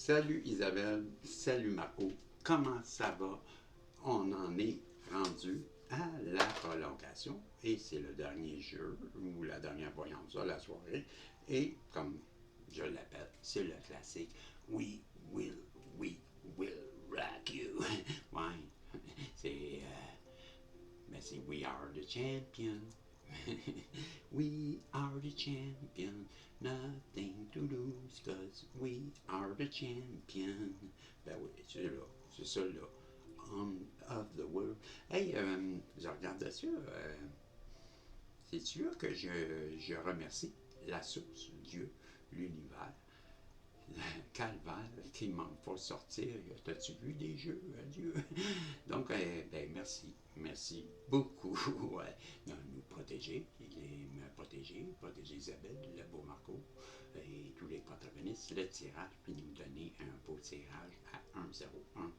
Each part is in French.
Salut Isabelle, salut Marco, comment ça va? On en est rendu à la prolongation et c'est le dernier jeu ou la dernière voyance de la soirée. Et comme je l'appelle, c'est le classique We will, we will rock you. Ouais, c'est mais c'est We are the champion. We are the champion, nothing to lose, cause we are the champion. Ben oui, c'est ça là. On of the world. Hey, je regardais ça. C'est sûr que je remercie la source, Dieu, l'univers, le calvaire qui m'en faut sortir. T'as-tu vu des jeux, Dieu? Donc, ben, merci. Merci beaucoup ouais, de nous protéger, me protéger Isabelle, le beau Marco et tous les protagonistes, le tirage, puis nous donner un beau tirage à 1-0-1.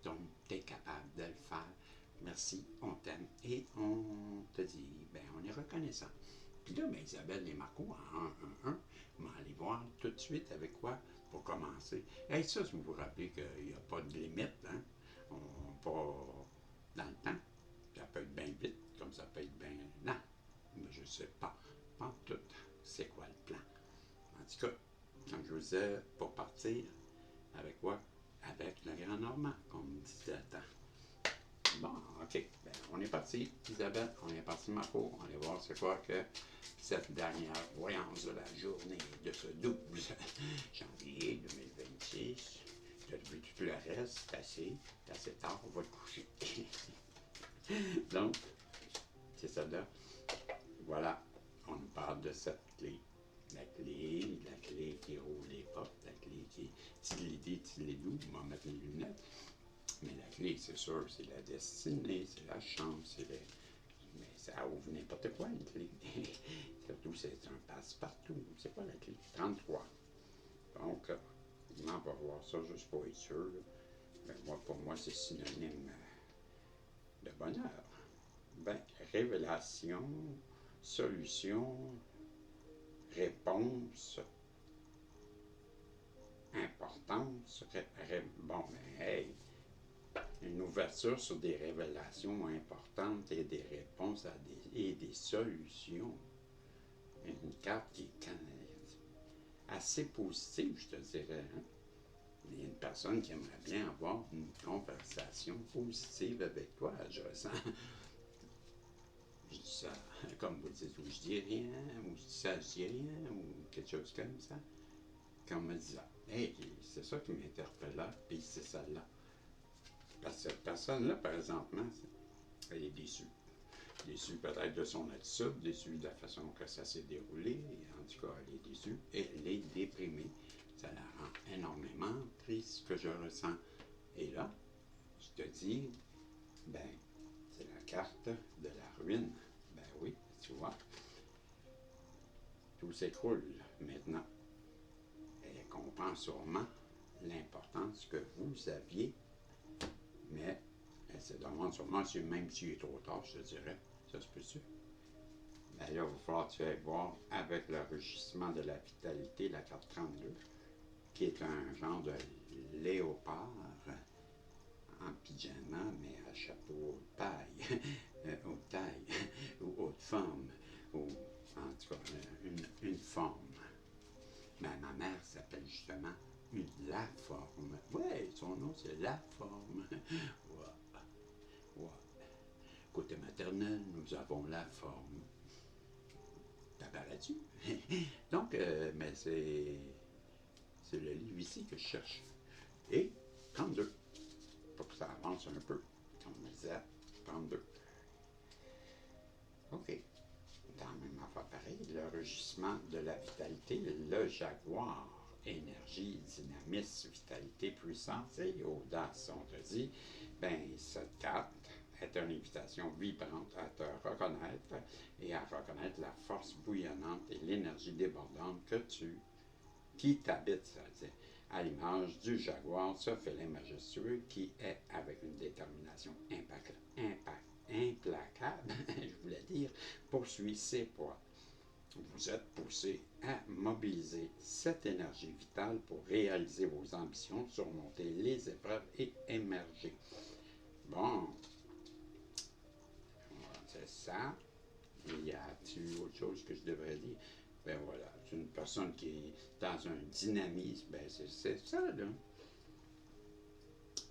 Donc, tu es capable de le faire. Merci, on t'aime et on te dit, ben, on est reconnaissant. Puis là, ben, Isabelle et Marco en 1-1-1, on va aller voir tout de suite avec quoi pour commencer. Et ça, si vous vous rappelez qu'il n'y a pas de limite, hein? On pas dans le temps. Ça peut être bien vite, comme ça peut être bien lent. Mais je ne sais pas, pas tout, c'est quoi le plan. En tout cas, comme je vous disais, pour partir, avec quoi? Avec le Grand Normand, comme me disait à temps. Bon, OK, ben, on est parti, Isabelle, on est parti, Marco. On va voir c'est quoi que cette dernière voyance de la journée de ce 12 janvier 2026. Tu as vu tout le reste, c'est assez tard, on va te coucher. Donc, c'est ça là. Voilà, on nous parle de cette clé. La clé qui roule les portes, la clé qui tilédou, on va mettre les lunettes. Mais la clé, c'est sûr, c'est la destinée, c'est la chance, c'est le... Mais ça ouvre n'importe quoi, une clé. Surtout, c'est un passe-partout. C'est quoi la clé? 33. Donc, on va voir ça juste pour être sûr. Mais moi, pour moi, c'est synonyme de bonheur. Ben, révélation, solution, réponse, importance, bon, ben, hey, une ouverture sur des révélations importantes et des réponses et des solutions. Une carte qui est assez positive, je te dirais. Hein? Il y a une personne qui aimerait bien avoir une conversation positive avec toi, je ressens. Je dis ça, comme vous dites, ou je dis rien, ou je dis ça, je dis rien, ou quelque chose comme ça. Quand on me dit, hey, c'est ça qui m'interpelle là, puis c'est celle-là. Parce que cette personne-là, présentement, elle est déçue. Déçue peut-être de son attitude, déçue de la façon que ça s'est déroulé, et en tout cas, elle est déçue, et elle est déprimée. Ça la rend énormément triste, ce que je ressens. Et là, je te dis, ben, c'est la carte de la ruine. Ben oui, tu vois. Tout s'écroule maintenant. Elle comprend sûrement l'importance que vous aviez, mais elle se demande sûrement si même s'il est trop tard, je te dirais. Ça se peut-tu? Ben là, il va falloir que tu ailles voir avec le rugissement de la vitalité, la carte 32, qui est un genre de léopard en pyjama, mais à chapeau de paille, haute taille, ou haute forme, ou en tout cas une forme. Mais ma mère s'appelle justement la forme. Ouais, son nom c'est la forme. Ouais, ouais. Côté maternel, nous avons la forme. T'apparais-tu? Donc, mais c'est le livre ici que je cherche. Et 32. Pour que ça avance un peu. Comme on disait, 32. OK. Dans la même affaire pareil, le rugissement de la vitalité, le jaguar, énergie, dynamisme, vitalité, puissance et audace. On te dit, ben, cette carte est une invitation vibrante à te reconnaître et à reconnaître la force bouillonnante et l'énergie débordante qui t'habite, ça veut dire, à l'image du jaguar, ce félin majestueux qui est avec une détermination implacable, je voulais dire, poursuit ses proies. Vous êtes poussé à mobiliser cette énergie vitale pour réaliser vos ambitions, surmonter les épreuves et émerger. Bon, c'est ça. Il y a-t-il autre chose que je devrais dire? Ben voilà, c'est une personne qui est dans un dynamisme, ben c'est ça, là.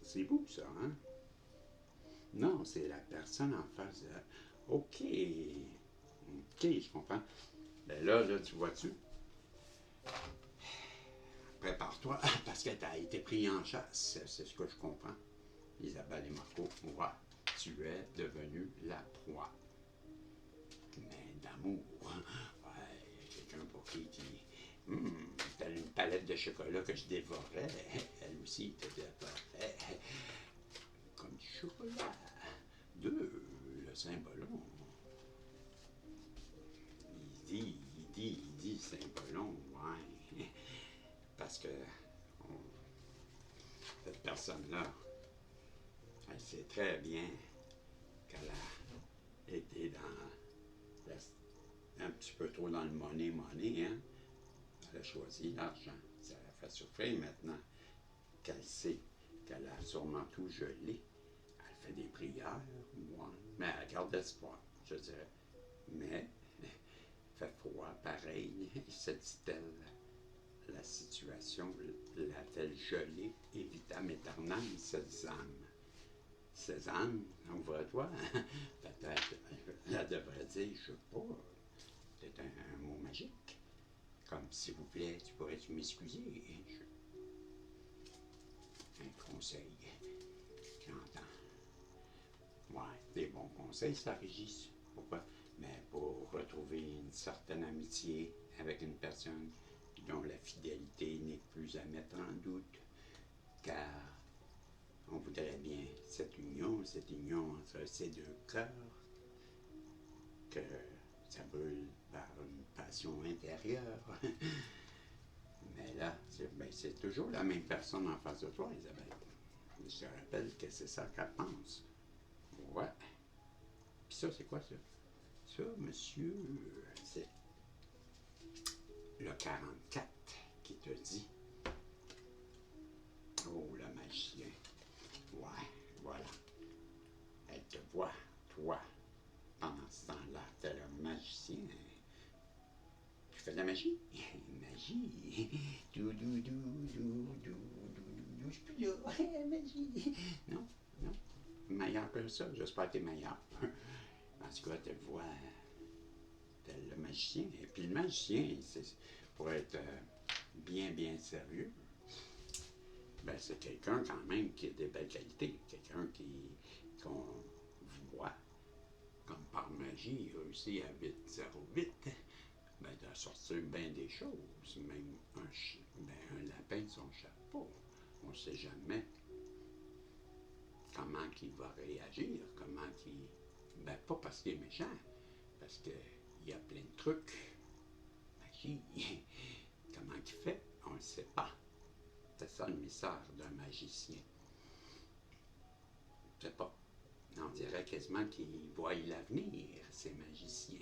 C'est beau, ça, hein? Non, c'est la personne en face de... OK, je comprends. Ben là, tu vois-tu? Prépare-toi, parce que tu as été pris en chasse. C'est ce que je comprends. Isabelle et Marco, ouais, tu es devenu la proie. Mais d'amour, ouais, quelqu'un pour qui t'as une palette de chocolat que je dévorais, elle aussi te dévorait comme du chocolat. Deux, le Saint-Ballon. Il dit Saint-Ballon, ouais. Parce que cette personne-là, elle sait très bien qu'elle a été un petit peu trop dans le money, hein. Elle a choisi l'argent. Ça la fait souffrir maintenant qu'elle sait qu'elle a sûrement tout gelé. Elle fait des prières, ouais. Mais elle garde espoir, je dirais. Mais, fait froid, pareil. Se dit-elle, la situation l'a-t-elle gelée et vitam aeternam sésame. Sésame, ouvre-toi. Peut-être, elle devrait dire, je sais pas, peut-être un mot magique. Comme, s'il vous plaît, tu pourrais-tu m'excuser? Un conseil, j'entends. Ouais, des bons conseils, ça, Régis. Pourquoi? Mais pour retrouver une certaine amitié avec une personne dont la fidélité n'est plus à mettre en doute, car on voudrait bien cette union entre ces deux cœurs, que ça brûle par une passion intérieure. Mais là, c'est toujours la même personne en face de toi, Isabelle. Je te rappelle que c'est ça qu'elle pense. Ouais. Puis ça, c'est quoi ça? Ça, monsieur, c'est le 44 qui te dit. Oh, le magicien. Ouais, voilà. Elle te voit, toi, pendant ce temps-là, t'es le magicien. Tu fais de la magie? Magie. Je suis plus là. Magie. Non, non. Meilleur que ça. J'espère que t'es meilleur. En tout cas, tu vois, tel le magicien. Et puis le magicien, pour être bien sérieux, ben c'est quelqu'un quand même qui a des belles qualités. Quelqu'un qu'on voit, comme par magie, réussit à vite, 08, ben, de sortir bien des choses. Même un lapin de son chapeau. On ne sait jamais comment il va réagir, comment il... Ben, pas parce qu'il est méchant, parce qu'il y a plein de trucs. Magie. Comment il fait, on ne le sait pas. C'est ça le mystère d'un magicien. Je sais pas. On dirait quasiment qu'ils voient l'avenir, ces magiciens.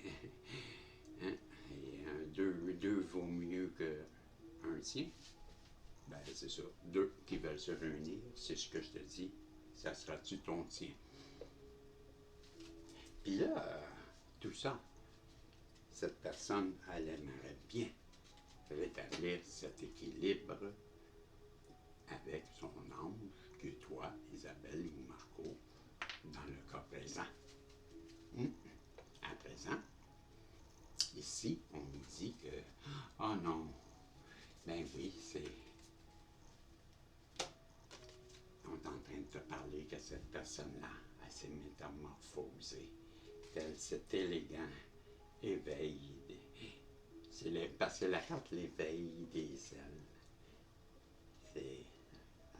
Hein? Et deux vaut mieux qu'un tien. Ben, c'est ça. Deux qui veulent se réunir, c'est ce que je te dis. Ça sera-tu ton tien? Puis là, tout ça, cette personne, elle aimerait bien rétablir cet équilibre avec son ange, que toi, Isabelle ou Marco, dans le cas présent. À présent, ici, on nous dit que, oh non, ben oui, on est en train de te parler que cette personne-là, elle s'est métamorphosée, tel cet élégant éveil, parce que la carte l'éveil des ailes.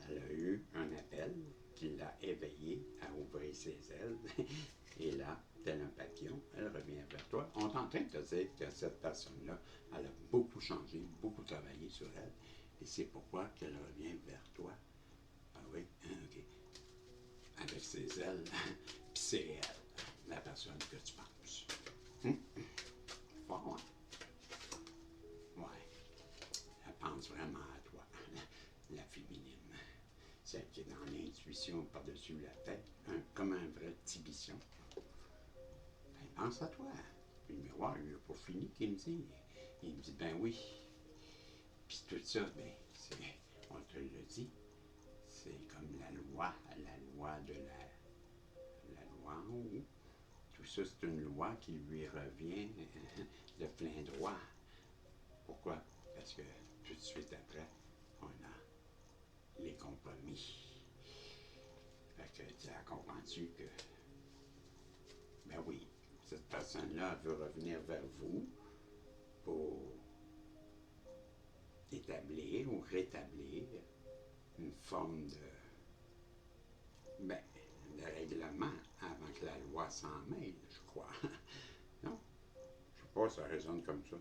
Elle a eu un appel qui l'a éveillée à ouvrir ses ailes. Et là, tel un papillon, elle revient vers toi. On est en train de te dire que cette personne-là, elle a beaucoup changé, beaucoup travaillé sur elle. Et c'est pourquoi qu'elle revient vers toi. Ah oui, ok. Avec ses ailes. Puis c'est elle, la personne que tu penses. Fort, hein? celle qui est dans l'intuition par-dessus la tête, comme un vrai petit bichon. Ben, pense à toi. Puis le miroir, il n'a pas fini qu'il me dit. Il me dit, ben oui. Puis tout ça, ben, on te le dit, c'est comme la loi de la loi en haut. Tout ça, c'est une loi qui lui revient de plein droit. Pourquoi? Parce que tout de suite après, on a les compromis. Fait que tu as compris que, ben oui, cette personne-là veut revenir vers vous pour établir ou rétablir une forme de règlement avant que la loi s'en mêle, je crois. Non? Je sais pas, ça résonne comme ça.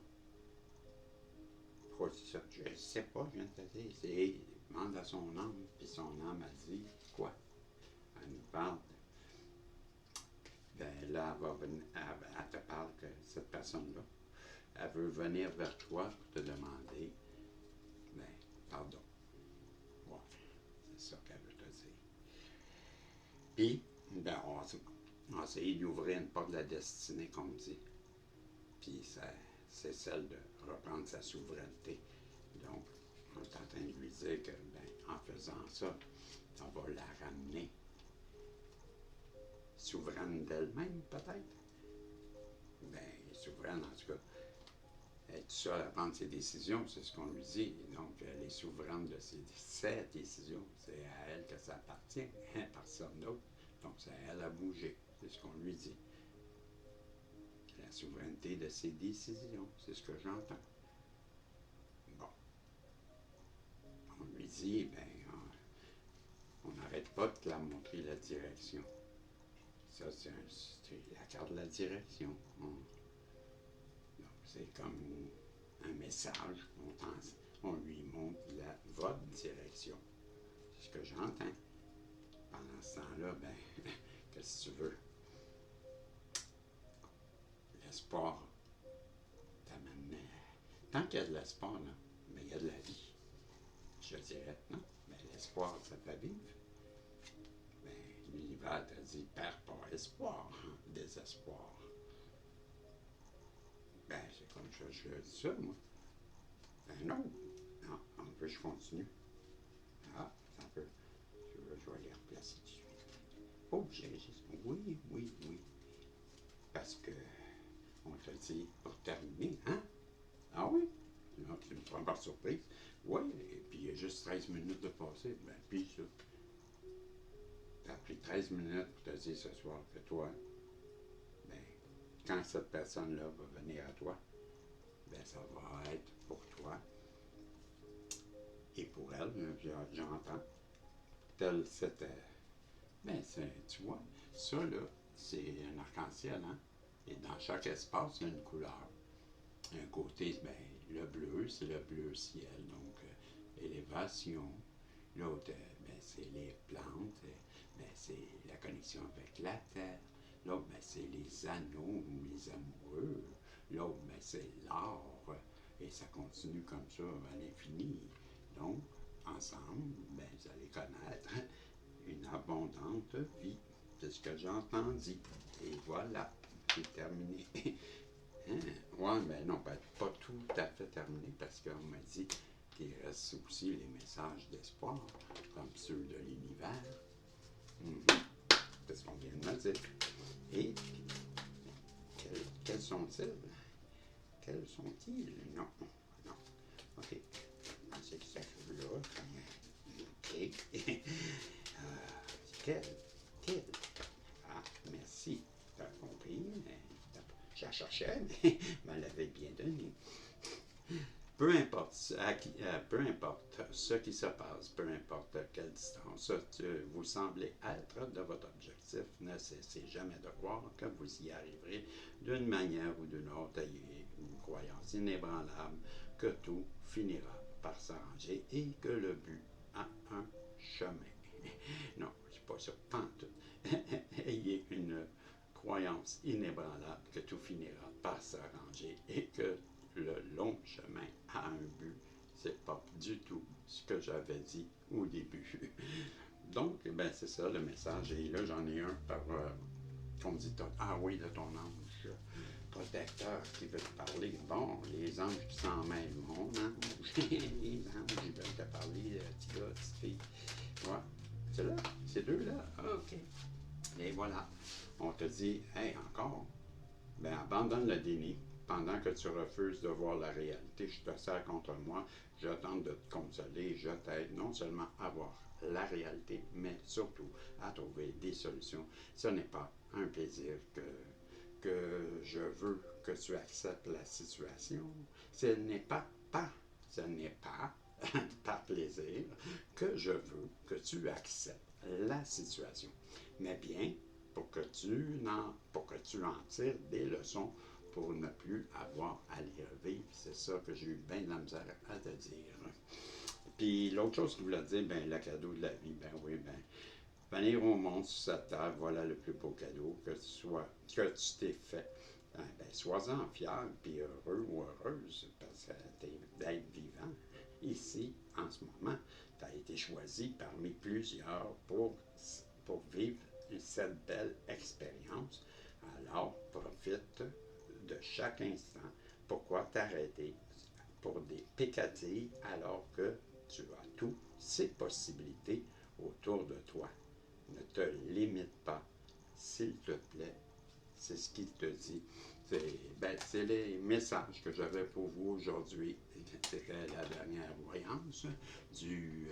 Pourquoi c'est ça? Je ne sais pas, je viens de te dire. C'est demande à son âme, puis son âme a dit quoi? Elle nous parle ben là, elle te parle que cette personne-là, elle veut venir vers toi pour te demander, ben, pardon. Ouais, c'est ça qu'elle veut te dire. Puis, ben, on va essayer d'ouvrir une porte de la destinée, comme dit. Puis, c'est celle de reprendre sa souveraineté. Donc, on est en train de lui dire que, ben, en faisant ça, on va la ramener souveraine d'elle-même, peut-être. Ben, souveraine, en tout cas. Elle est seule à prendre ses décisions, c'est ce qu'on lui dit. Donc, elle est souveraine de ses décisions. C'est à elle que ça appartient, personne d'autre. Donc, c'est à elle à bouger. C'est ce qu'on lui dit. La souveraineté de ses décisions, c'est ce que j'entends. Bon. On lui dit, ben, on n'arrête pas de la montrer la direction. Ça, c'est la carte de la direction. Donc, c'est comme un message. On lui montre votre direction. C'est ce que j'entends. Pendant ce temps-là, ben, qu'est-ce que tu veux? L'espoir t'amène. Tant qu'il y a de l'espoir, là, ben, il y a de la vie. Je dirais, non? Ben, l'espoir, ça fait vivre. Ben, l'univers t'a dit, perds pas espoir, désespoir. Ben, c'est comme ça, je dis ça, moi. Ben non. Non, on peut, je continue. Ah, ça peut. Je vais les replacer tout de suite. Oh, oui, oui, oui. Parce que on te dit pour terminer, hein? Ah oui? Non, tu me prends par surprise. Oui, et puis il y a juste 13 minutes de passer. Ben, puis ça. Tu as pris 13 minutes pour te dire ce soir que toi, ben, quand cette personne-là va venir à toi, ben, ça va être pour toi et pour elle, j'entends. Tel c'était. Ben, tu vois, ça, là, c'est un arc-en-ciel, hein? Et dans chaque espace, il y a une couleur. Un côté, ben, le bleu, c'est le bleu ciel, donc élévation. L'autre, ben, c'est les plantes, ben, c'est la connexion avec la terre. L'autre, ben, c'est les anneaux ou les amoureux. L'autre, ben, c'est l'art. Et ça continue comme ça à l'infini. Donc, ensemble, ben, vous allez connaître une abondante vie. C'est ce que j'ai entendu. Et voilà, c'est terminé. Hein? Ouais, mais non, ben, pas tout à fait terminé parce qu'on m'a dit qu'il reste aussi les messages d'espoir, comme ceux de l'univers. C'est ce qu'on vient de me dire. Et quels sont-ils? Quels sont-ils? Non, non. OK. C'est ça que là. OK. Quel? Ah, merci. Tu as compris. Je la cherchais, mais elle l'avait bien donné. Peu importe ce qui se passe, peu importe quelle distance vous semblez être de votre objectif, ne cessez jamais de croire que vous y arriverez d'une manière ou d'une autre. Ayez une croyance inébranlable que tout finira par s'arranger et que le but a un chemin. Non, c'est pas ça, pantoute. Ayez une croyance inébranlable que tout finira par s'arranger et que le long chemin a un but c'est pas du tout ce que j'avais dit au début. Donc, ben c'est ça le message. Et là, j'en ai un par, on me dit, ah oui, de ton ange protecteur qui veut te parler. Bon, les anges qui s'en mêlent, mon ange. Les anges, ils veulent te parler, petit gars, petite fille. Ouais, c'est là, ces deux-là. OK. Et voilà, on te dit, hey, encore, ben abandonne le déni. Pendant que tu refuses de voir la réalité, je te sers contre moi, je tente de te consoler, je t'aide non seulement à voir la réalité, mais surtout à trouver des solutions. Ce n'est pas un plaisir que je veux que tu acceptes la situation. Ce n'est pas par plaisir que je veux que tu acceptes la situation, mais bien pour que tu en tires des leçons pour ne plus avoir à les revivre. C'est ça que j'ai eu bien de la misère à te dire. Puis l'autre chose qu'il voulait dire, ben le cadeau de la vie, ben oui, ben venir au monde sur cette terre, voilà le plus beau cadeau que tu t'es fait. Ben, sois-en fier, puis heureux ou heureuse, parce que d'être vivant ici, en ce moment. Tu as été choisi parmi plusieurs pour vivre cette belle expérience. Alors, profite de chaque instant. Pourquoi t'arrêter pour des pécatilles alors que tu as toutes ces possibilités autour de toi? Ne te limite pas, s'il te plaît. C'est ce qu'il te dit. C'est les messages que j'avais pour vous aujourd'hui. C'était la dernière voyance du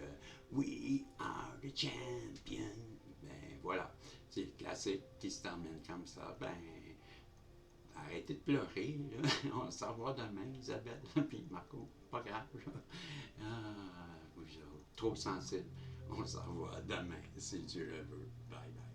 We are the champion. Ben voilà, c'est le classique qui se termine comme ça. Ben, arrêtez de pleurer. Là. On va se revoir demain, Isabelle, puis Marco. Pas grave. Vous êtes trop sensible. On se revoit demain, si Dieu le veut. Bye bye.